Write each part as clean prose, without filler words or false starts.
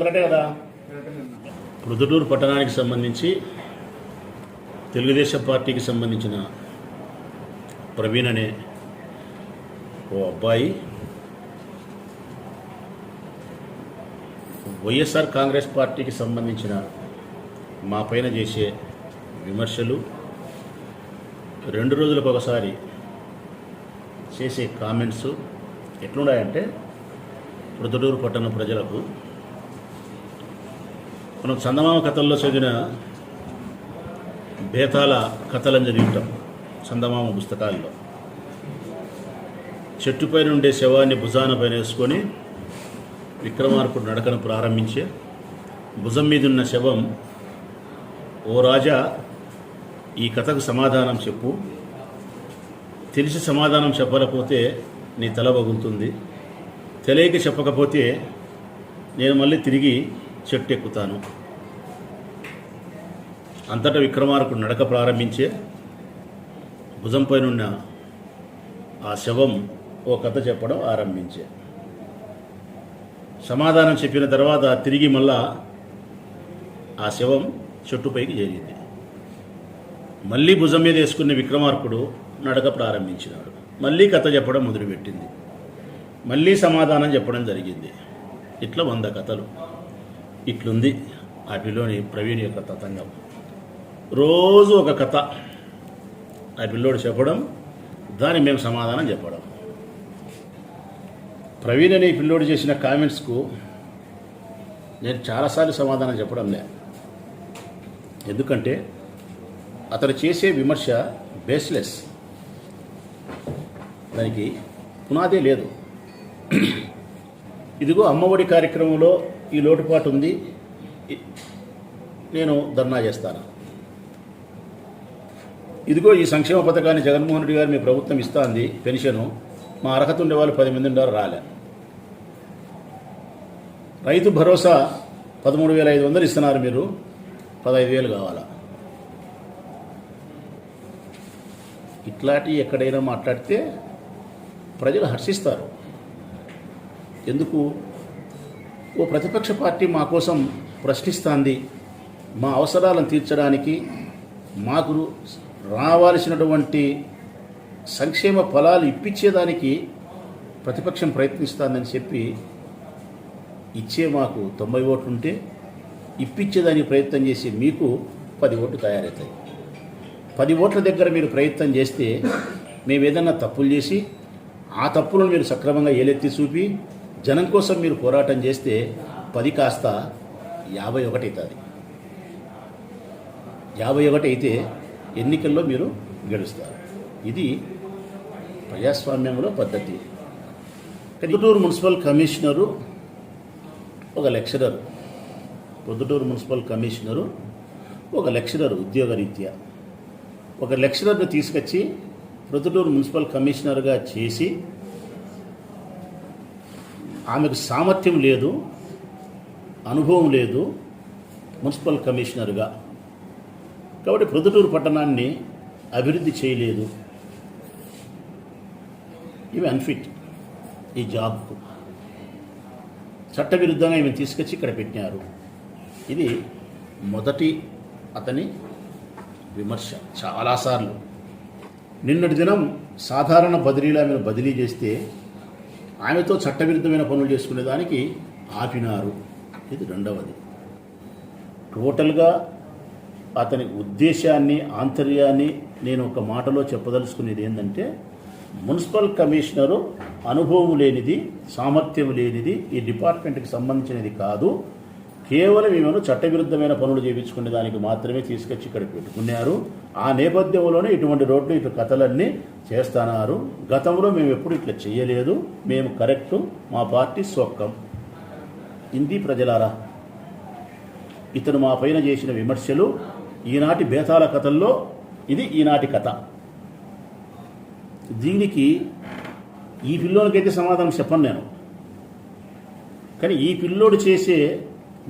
కరెక్టే కదా. ప్రొద్దుటూరు పట్టణానికి సంబంధించి తెలుగుదేశం పార్టీకి సంబంధించిన ప్రవీణ్ అనే ఓ అబ్బాయి వైఎస్ఆర్ కాంగ్రెస్ పార్టీకి సంబంధించిన మా పైన చేసే విమర్శలు, 2 రోజులకు ఒకసారి చేసే కామెంట్స్ ఎట్లున్నాయంటే, ప్రొద్దుటూరు పట్టణ ప్రజలకు మనం చందమామ కథల్లో చదివిన బేతాల కథలను చదివింటాం. చందమామ పుస్తకాల్లో చెట్టుపై ఉండే శవాన్ని భుజాన పైన వేసుకొని విక్రమార్కుడు నడకను ప్రారంభించే, భుజం మీదున్న శవం, ఓ రాజా ఈ కథకు సమాధానం చెప్పు, తెలిసి సమాధానం చెప్పకపోతే నీ తల పగులుతుంది, తెలియక చెప్పకపోతే నేను మళ్ళీ తిరిగి చెట్టు ఎక్కుతాను. అంతటా విక్రమార్కుడు నడక ప్రారంభించే, భుజంపైనున్న ఆ శవం ఓ కథ చెప్పడం ఆరంభించే. సమాధానం చెప్పిన తర్వాత తిరిగి మళ్ళా ఆ శవం చెట్టుపైకి చేరింది. మళ్ళీ భుజం మీద వేసుకున్న విక్రమార్కుడు నడక ప్రారంభించినాడు. మళ్ళీ కథ చెప్పడం మొదలుపెట్టింది. మళ్ళీ సమాధానం చెప్పడం జరిగింది. ఇట్లా 100 కథలు. ఇట్లుంది ఆ పిల్లోని ప్రవీణ్ యొక్క తతంగం. రోజు ఒక కథ ఆ పిల్లోడు చెప్పడం, దాన్ని మేము సమాధానం చెప్పడం. ప్రవీణ్ అనే పిల్లోడు చేసిన కామెంట్స్కు నేను చాలాసార్లు సమాధానం చెప్పడం లే. ఎందుకంటే అతను చేసే విమర్శ బేస్లెస్, దానికి పునాదే లేదు. ఇదిగో అమ్మఒడి కార్యక్రమంలో ఈ లోటుపాటు ఉంది, నేను ధర్నా చేస్తాను. ఇదిగో ఈ సంక్షేమ పథకాన్ని జగన్మోహన్ రెడ్డి గారు మీ ప్రభుత్వం ఇస్తుంది, పెన్షను, మా అర్హత ఉండే వాళ్ళు 10 మంది ఉన్నారు, రాలే. రైతు భరోసా 13,500 ఇస్తున్నారు, మీరు 15,000 కావాలా. ఇట్లాంటి ఎక్కడైనా మాట్లాడితే ప్రజలు హర్షిస్తారు. ఎందుకు? ఓ ప్రతిపక్ష పార్టీ మా కోసం ప్రశ్నిస్తుంది, మా అవసరాలను తీర్చడానికి, మాకు రావాల్సినటువంటి సంక్షేమ ఫలాలు ఇప్పించేదానికి ప్రతిపక్షం ప్రయత్నిస్తుందని చెప్పి, ఇచ్చే మాకు 90 ఓట్లు ఉంటే ఇప్పించేదానికి ప్రయత్నం చేసి మీకు 10 ఓట్లు తయారవుతాయి. 10 ఓట్ల దగ్గర మీరు ప్రయత్నం చేస్తే, మేము ఏదన్నా తప్పులు చేసి ఆ తప్పులను మీరు సక్రమంగా ఏలెత్తి చూపి జనం కోసం మీరు పోరాటం చేస్తే 10 కాస్త 51 అవుతుంది. 51 అయితే ఎన్నికల్లో మీరు గెలుస్తారు. ఇది ప్రజాస్వామ్యంలో పద్ధతి. ప్రొద్దుటూరు మున్సిపల్ కమిషనరు ఒక లెక్చరర్, ప్రొద్దుటూరు మున్సిపల్ కమిషనరు ఒక లెక్చరర్ ఉద్యోగరీత్యా. ఒక లెక్చరర్ని తీసుకొచ్చి ప్రొద్దుటూరు మున్సిపల్ కమిషనర్గా చేసి, ఆమెకు సామర్థ్యం లేదు, అనుభవం లేదు మున్సిపల్ కమిషనర్గా, కాబట్టి ప్రొద్దుటూరు పట్టణాన్ని అభివృద్ధి చేయలేదు. ఇవి అన్ఫిట్ ఈ జాబ్కు. చట్టవిరుద్ధంగా ఈమె తీసుకొచ్చి ఇక్కడ పెట్టినారు. ఇది మొదటి అతని విమర్శ. చాలాసార్లు నిన్నటి దినం సాధారణ బదిలీలో ఆమెను బదిలీ చేస్తే ఆమెతో చట్టవిరుద్ధమైన పనులు చేసుకునేదానికి ఆపినారు. ఇది రెండవది. టోటల్గా అతని ఉద్దేశాన్ని, ఆంతర్యాన్ని నేను ఒక మాటలో చెప్పదలుచుకునేది ఏంటంటే, మున్సిపల్ కమిషనరు అనుభవం లేనిది, సామర్థ్యం లేనిది, ఈ డిపార్ట్మెంట్కి సంబంధించినది కాదు, కేవలం ఈమెను చట్టవిరుద్ధమైన పనులు చేయించుకునే దానికి మాత్రమే తీసుకొచ్చి ఇక్కడ పెట్టుకున్నారు. ఆ నేపథ్యంలోనే ఇటువంటి రోడ్లు, ఇటు కథలన్నీ చేస్తున్నారు. గతంలో మేము ఎప్పుడు ఇట్లా చేయలేదు, మేము కరెక్టు, మా పార్టీ సొక్కం. ఇంది ప్రజలారా, ఇతను మా పైన చేసిన విమర్శలు ఈనాటి బేతాల కథల్లో ఇది ఈనాటి కథ. దీనికి ఈ పిల్లోనికైతే సమాధానం చెప్పను నేను. కానీ ఈ పిల్లోడు చేసే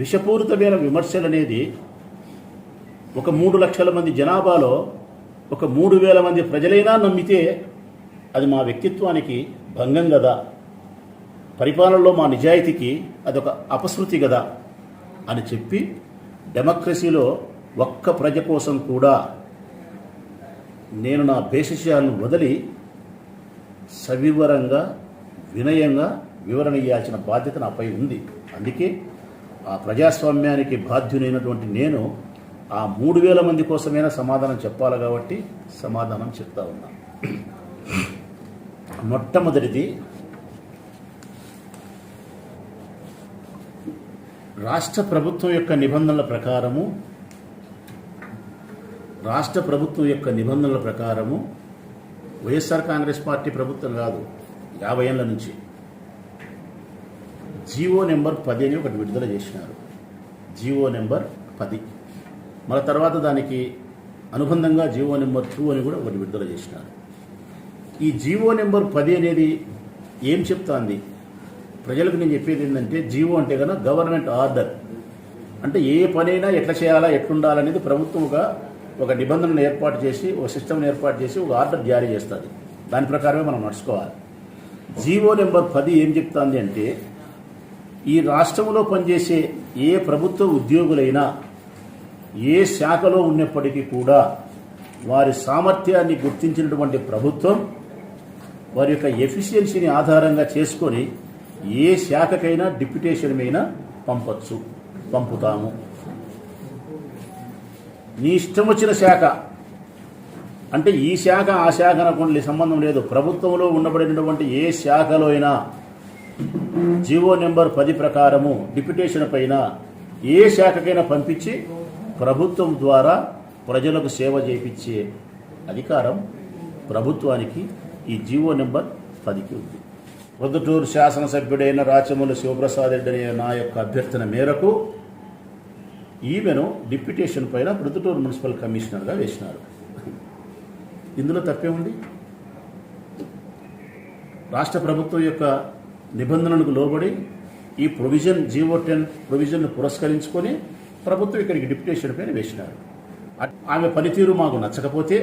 విషపూరితమైన విమర్శలు అనేది ఒక 3 లక్షల మంది జనాభాలో ఒక 3,000 మంది ప్రజలైనా నమ్మితే అది మా వ్యక్తిత్వానికి భంగం కదా, పరిపాలనలో మా నిజాయితీకి అదొక అపశృతి కదా అని చెప్పి డెమోక్రసీలో ఒక్క ప్రజ కోసం కూడా నేను నా భేషజాలను వదిలి సవివరంగా వినయంగా వివరణ ఇవ్వాల్సిన బాధ్యత నాపై ఉంది. అందుకే ఆ ప్రజాస్వామ్యానికి బాధ్యునైనటువంటి నేను ఆ 3,000 మంది కోసమైనా సమాధానం చెప్పాలి కాబట్టి సమాధానం చెప్తా ఉన్నా. మొట్టమొదటిది, రాష్ట్ర ప్రభుత్వం యొక్క నిబంధనల ప్రకారము వైఎస్ఆర్ కాంగ్రెస్ పార్టీ ప్రభుత్వం కాదు, 50 ఏళ్ల నుంచి జీవో నెంబర్ 10 అని ఒకటి విడుదల చేసినారు. జీవో నెంబర్ 10, మళ్ళీ తర్వాత దానికి అనుబంధంగా జీవో నెంబర్ 2 అని కూడా ఒకటి విడుదల చేసినారు. ఈ జీవో నెంబర్ 10 అనేది ఏం చెప్తాంది? ప్రజలకు నేను చెప్పేది ఏంటంటే, జీవో అంటే కనుక గవర్నమెంట్ ఆర్డర్, అంటే ఏ పనైనా ఎట్లా చేయాలా ఎట్లుండాలనేది ప్రభుత్వంగా ఒక నిబంధనను ఏర్పాటు చేసి, ఒక సిస్టమ్ని ఏర్పాటు చేసి ఒక ఆర్డర్ జారీ చేస్తుంది. దాని ప్రకారమే మనం నడుచుకోవాలి. జీవో నెంబర్ 10 ఏం చెప్తాంది అంటే, ఈ రాష్ట్రంలో పనిచేసే ఏ ప్రభుత్వ ఉద్యోగులైనా ఏ శాఖలో ఉన్నప్పటికీ కూడా వారి సామర్థ్యాన్ని గుర్తించినటువంటి ప్రభుత్వం వారి యొక్క ఎఫిషియన్సీని ఆధారంగా చేసుకొని ఏ శాఖకైనా డిప్యుటేషన్ మీద పంపుతాము. నీ ఇష్టం వచ్చిన శాఖ అంటే ఈ శాఖ ఆ శాఖ అనుకోండి, సంబంధం లేదు. ప్రభుత్వంలో ఉండబడినటువంటి ఏ శాఖలో అయినా జీవో నెంబర్ 10 ప్రకారము డిప్యుటేషన్ పైన ఏ శాఖకైనా పంపించి ప్రభుత్వం ద్వారా ప్రజలకు సేవ చేయించే అధికారం ప్రభుత్వానికి ఈ జీవో నెంబర్ 10కి ఉంది. ప్రొద్దుటూరు శాసనసభ్యుడైన రాచమూల శివప్రసాద్ రెడ్డి అనే నా యొక్క అభ్యర్థన మేరకు ఈమెను డిప్యుటేషన్ పైన ప్రొద్దుటూరు మున్సిపల్ కమిషనర్గా వేసినారు. ఇందులో తప్పే ఉంది? రాష్ట్ర ప్రభుత్వం యొక్క నిబంధనలకు లోబడి ఈ ప్రొవిజన్ జీవో 10 ప్రొవిజన్ను పురస్కరించుకొని ప్రభుత్వం ఇక్కడికి డిప్యుటేషన్ పైన వేసినారు. ఆమె పనితీరు మాకు నచ్చకపోతే,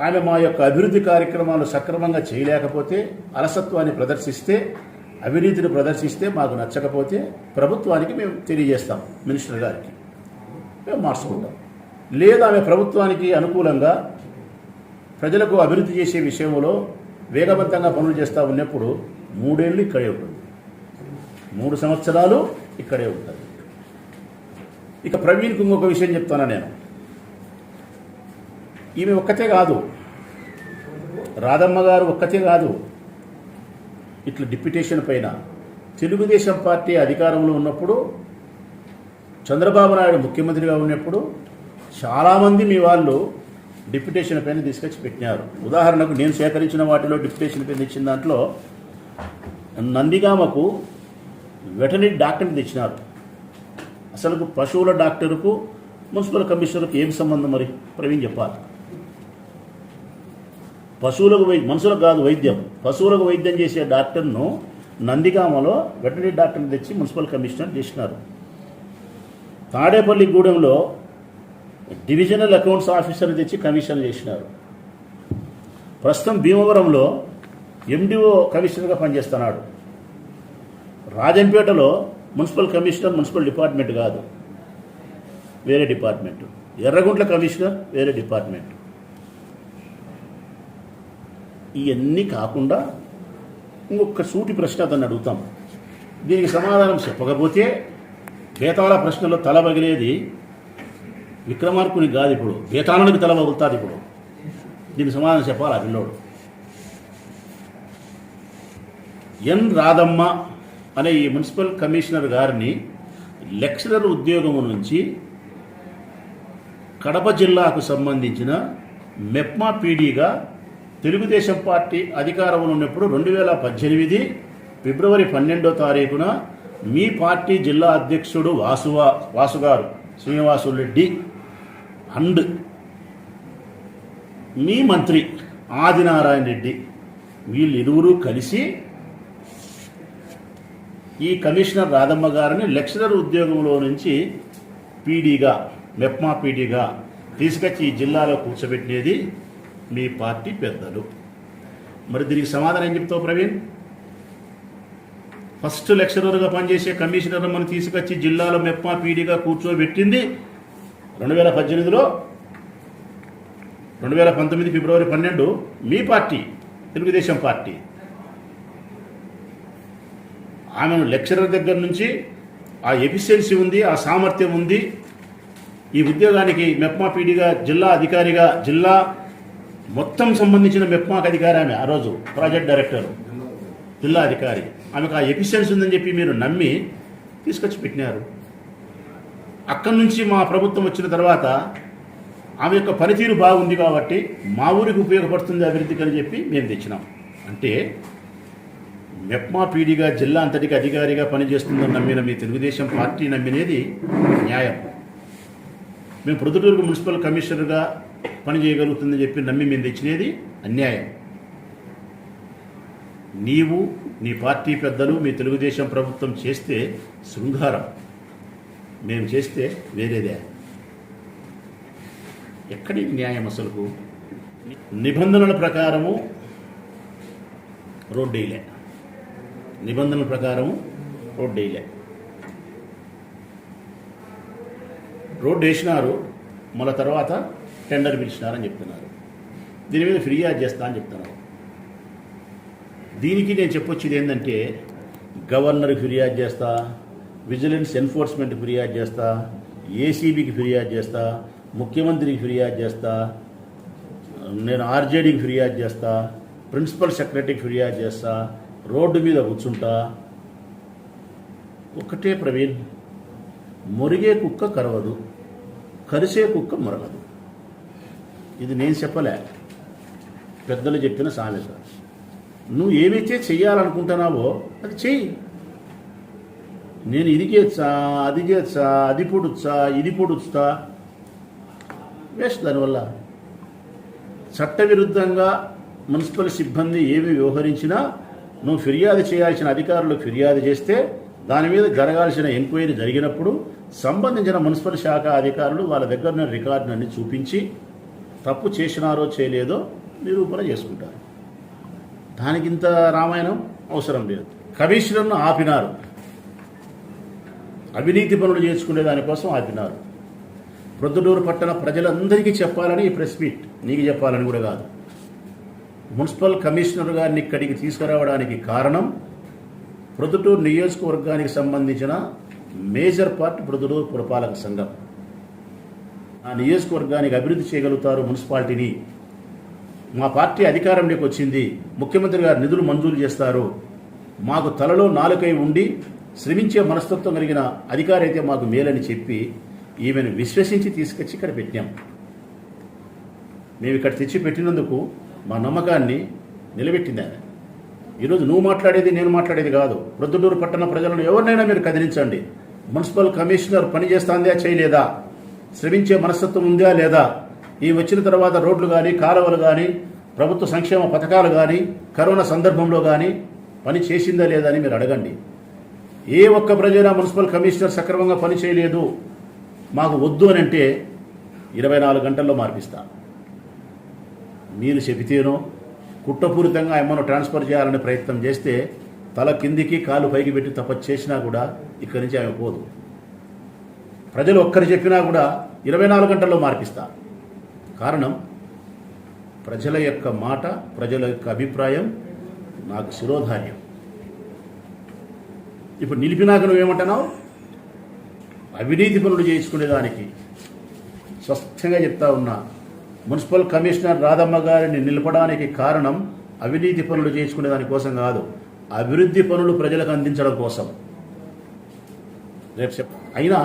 ఆమె మా యొక్క అభివృద్ధి కార్యక్రమాలు సక్రమంగా చేయలేకపోతే, అలసత్వాన్ని ప్రదర్శిస్తే, అవినీతిని ప్రదర్శిస్తే, మాకు నచ్చకపోతే ప్రభుత్వానికి మేము తెలియజేస్తాం, మినిస్టర్ గారికి మేము మార్చుకుంటాం. లేదా ఆమె ప్రభుత్వానికి అనుకూలంగా ప్రజలకు అభివృద్ధి చేసే విషయంలో వేగవంతంగా పనులు చేస్తూ ఉన్నప్పుడు 3 ఏళ్ళు ఇక్కడే ఉంటుంది, 3 సంవత్సరాలు ఇక్కడే ఉంటుంది. ఇక ప్రవీణ్కి ఇంకొక విషయం చెప్తాను నేను. ఈమె ఒక్కతే కాదు, రాధమ్మ గారు ఒక్కతే కాదు, ఇట్లా డిప్యుటేషన్ పైన తెలుగుదేశం పార్టీ అధికారంలో ఉన్నప్పుడు, చంద్రబాబు నాయుడు ముఖ్యమంత్రిగా ఉన్నప్పుడు చాలామంది మీ వాళ్ళు డిప్యుటేషన్ పైన తీసుకొచ్చి పెట్టినారు. ఉదాహరణకు నేను సేకరించిన వాటిలో డిప్యుటేషన్ పైన ఇచ్చిన దాంట్లో నందిగామకు వెటనరీ డాక్టర్ని తెచ్చినారు. అసలు పశువుల డాక్టర్కు మున్సిపల్ కమిషనర్కు ఏం సంబంధం? మరి ప్రవీణ్ చెప్పాలి. పశువులకు మనుషులకు కాదు వైద్యం, పశువులకు వైద్యం చేసే డాక్టర్ను నందిగామలో వెటనరీ డాక్టర్ని తెచ్చి మున్సిపల్ కమిషనర్ చేసినారు. తాడేపల్లి గూడెంలో డివిజనల్ అకౌంట్స్ ఆఫీసర్ని తెచ్చి కమిషనర్ చేసినారు. ప్రస్తుతం భీమవరంలో ఎండిఓ కమిషనర్గా పనిచేస్తున్నాడు. రాజంపేటలో మున్సిపల్ కమిషనర్ మున్సిపల్ డిపార్ట్మెంట్ కాదు, వేరే డిపార్ట్మెంట్. ఎర్రగుంట్ల కమిషనర్ వేరే డిపార్ట్మెంట్. ఇవన్నీ కాకుండా ఇంకొక సూటి ప్రశ్న అతన్ని అడుగుతాం. దీనికి సమాధానం చెప్పకపోతే బేతాళ ప్రశ్నలో తల పగిలేది విక్రమార్కుని కాదు, ఇప్పుడు బేతాళునికి తల పగులుతుంది. ఇప్పుడు దీనికి సమాధానం చెప్పాలి ఆ పిల్లోడు. ఎన్ రాధమ్మ అనే ఈ మున్సిపల్ కమిషనర్ గారిని లెక్చరర్ ఉద్యోగం నుంచి కడప జిల్లాకు సంబంధించిన మెప్మా పీడీగా తెలుగుదేశం పార్టీ అధికారంలో ఉన్నప్పుడు 2018 ఫిబ్రవరి 12వ తారీఖున మీ పార్టీ జిల్లా అధ్యక్షుడు వాసుగారు శ్రీనివాసులు రెడ్డి అండ్ మీ మంత్రి ఆదినారాయణ రెడ్డి వీళ్ళిరువురు కలిసి ఈ కమిషనర్ రాధమ్మ గారిని లెక్చరర్ ఉద్యోగంలో నుంచి పీడీగా, మెప్మా పీడీగా తీసుకొచ్చి ఈ జిల్లాలో కూర్చోబెట్టినది మీ పార్టీ పెద్దలు. మరి దీనికి సమాధానం ఏం చెప్తావు ప్రవీణ్? ఫస్ట్ లెక్చరర్గా పనిచేసే కమిషనర్ మనం తీసుకొచ్చి జిల్లాలో మెప్మా పీడీగా కూర్చోబెట్టింది 2018లో 2019 ఫిబ్రవరి 12 మీ పార్టీ, తెలుగుదేశం పార్టీ. ఆమెను లెక్చరర్ దగ్గర నుంచి ఆ ఎఫిషియన్సీ ఉంది, ఆ సామర్థ్యం ఉంది. ఈ ఉద్యోగానికి మెప్మా పీడీగా జిల్లా అధికారిగా, జిల్లా మొత్తం సంబంధించిన మెప్మాకు అధికారి ఆమె. ఆ రోజు ప్రాజెక్ట్ డైరెక్టర్, జిల్లా అధికారి. ఆమెకు ఆ ఎఫిషియన్సీ ఉందని చెప్పి మీరు నమ్మి తీసుకొచ్చి పెట్టినారు. అక్కడి నుంచి మా ప్రభుత్వం వచ్చిన తర్వాత ఆమె యొక్క పనితీరు బాగుంది కాబట్టి మా ఊరికి ఉపయోగపడుతుంది అభివృద్ధికి అని చెప్పి మేము తెచ్చినాం. అంటే మెప్మా పీడీగా జిల్లా అంతటికి అధికారిగా పనిచేస్తుందని నమ్మిన మీ తెలుగుదేశం పార్టీ నమ్మినేది న్యాయం. మేము ప్రొద్దుటూరుకు మున్సిపల్ కమిషనర్గా పనిచేయగలుగుతుందని చెప్పి నమ్మి మేము తెచ్చినది అన్యాయం. నీవు, నీ పార్టీ పెద్దలు, మీ తెలుగుదేశం ప్రభుత్వం చేస్తే శృంగారం, మేము చేస్తే వేరేదే. ఎక్కడి న్యాయం అసలుకు? నిబంధనల ప్రకారము రోడ్డు వేయలే, నిబంధనల ప్రకారము రోడ్డు వేయలే. రోడ్డు వేసినారు, మళ్ళీ తర్వాత టెండర్ పిలిచినారని చెప్తున్నారు. దీని మీద ఫిర్యాదు చేస్తా అని చెప్తున్నారు. దీనికి నేను చెప్పొచ్చేది ఏంటంటే, గవర్నర్కి ఫిర్యాదు చేస్తా, విజిలెన్స్ ఎన్ఫోర్స్మెంట్కి ఫిర్యాదు చేస్తా, ఏసీబీకి ఫిర్యాదు చేస్తా, ముఖ్యమంత్రికి ఫిర్యాదు చేస్తా, నేను ఆర్జేడీకి ఫిర్యాదు చేస్తా, ప్రిన్సిపల్ సెక్రటరీకి ఫిర్యాదు చేస్తా, రోడ్డు మీద కూర్చుంటా. ఒకటే ప్రవీణ్, మురిగే కుక్క కరవదు, కరిసే కుక్క మొరగదు. ఇది నేను చెప్పలే, పెద్దలు చెప్పిన సామెత. నువ్వు ఏమైతే చెయ్యాలనుకుంటున్నావో అది చెయ్యి. నేను ఇది చేస్తా, అది చేస్తా, అది పొడుస్తా, ఇది పొడుస్తా, వేస్ట్. దానివల్ల చట్టవిరుద్ధంగా మున్సిపల్ సిబ్బంది ఏమి వ్యవహరించినా నువ్వు ఫిర్యాదు చేయాల్సిన అధికారులకు ఫిర్యాదు చేస్తే దాని మీద జరగాల్సిన ఎంక్వైరీ జరిగినప్పుడు సంబంధించిన మున్సిపల్ శాఖ అధికారులు వాళ్ళ దగ్గర రికార్డునన్నీ చూపించి తప్పు చేసినారో చేయలేదో నిరూపణ చేసుకుంటారు. దానికింత రామాయణం అవసరం లేదు. కమిషనర్ను ఆపినారు, అవినీతి పనులు చేసుకునే దానికోసం ఆపినారు. ప్రొద్దుటూరు పట్టణ ప్రజలందరికీ చెప్పాలని ఈ ప్రెస్ మీట్, నీకు చెప్పాలని కూడా కాదు. మున్సిపల్ కమిషనర్ గారిని ఇక్కడికి తీసుకురావడానికి కారణం ప్రొద్దుటూరు నియోజకవర్గానికి సంబంధించిన మేజర్ పార్ట్ ప్రొద్దుటూరు పురపాలక సంఘం. ఆ నియోజకవర్గానికి అభివృద్ధి చేయగలుగుతారు మున్సిపాలిటీని. మా పార్టీ అధికారంలోకి వచ్చింది, ముఖ్యమంత్రి గారు నిధులు మంజూరు చేస్తారు, మాకు తలలో నాలుకై ఉండి శ్రమించే మనస్తత్వం కలిగిన అధికారి అయితే మాకు మేలని చెప్పి ఈమెను విశ్వసించి తీసుకొచ్చి ఇక్కడ పెట్టాం. మేము ఇక్కడ తెచ్చి పెట్టినందుకు మా నమ్మకాన్ని నిలబెట్టింది ఆయన. ఈరోజు నువ్వు మాట్లాడేది నేను మాట్లాడేది కాదు. ప్రొద్దుటూరు పట్టణ ప్రజలను ఎవరినైనా మీరు కదిలించండి. మున్సిపల్ కమిషనర్ పని చేస్తుందా చేయలేదా, శ్రమించే మనస్తత్వం ఉందా లేదా, ఈ వచ్చిన తర్వాత రోడ్లు కానీ, కాలువలు కానీ, ప్రభుత్వ సంక్షేమ పథకాలు కానీ, కరోనా సందర్భంలో కానీ పని చేసిందా లేదా అని మీరు అడగండి. ఏ ఒక్క ప్రజైనా మున్సిపల్ కమిషనర్ సక్రమంగా పని చేయలేదు, మాకు వద్దు అని అంటే 24 గంటల్లో మార్పిస్తా. మీరు చెబితేనో కుట్రపూరితంగా ఏమన్నా ట్రాన్స్ఫర్ చేయాలని ప్రయత్నం చేస్తే తల కిందికి కాలు పైకి పెట్టి తపస్సు చేసినా కూడా ఇక్కడి నుంచి ఆమె పోదు. ప్రజలు ఒక్కరు చెప్పినా కూడా 24 గంటల్లో మార్పిస్తా. కారణం ప్రజల యొక్క మాట, ప్రజల యొక్క అభిప్రాయం నాకు శిరోధార్యం. ఇప్పుడు నిలిపినాక నువ్వేమంటున్నావు? అవినీతి పనులు చేయించుకునేదానికి స్పష్టంగా చెప్తా ఉన్నా. మున్సిపల్ కమిషనర్ రాధమ్మ గారిని నిలపడానికి కారణం అవినీతి పనులు చేయించుకునే దానికోసం కాదు, అభివృద్ధి పనులు ప్రజలకు అందించడం కోసం. రేపు అయినా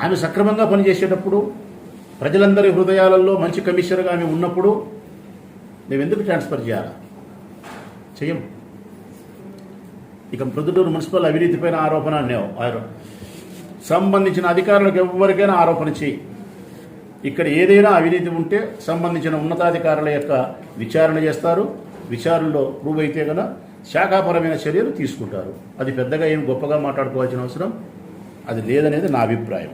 ఆమె సక్రమంగా పనిచేసేటప్పుడు, ప్రజలందరి హృదయాలలో మంచి కమిషనర్గా ఆమె ఉన్నప్పుడు మేమెందుకు ట్రాన్స్ఫర్ చేయాలా? చెయ్యం. ఇక ప్రొద్దుటూరు మున్సిపల్ అవినీతిపైన ఆరోపణ అన్నావు, సంబంధించిన అధికారులకు ఎవరికైనా ఆరోపణ చేయి. ఇక్కడ ఏదైనా అవినీతి ఉంటే సంబంధించిన ఉన్నతాధికారుల యొక్క విచారణ చేస్తారు. విచారణలో ప్రూవ్ అయితే కనుక శాఖాపరమైన చర్యలు తీసుకుంటారు. అది పెద్దగా ఏం గొప్పగా మాట్లాడుకోవాల్సిన అవసరం అది లేదనేది నా అభిప్రాయం.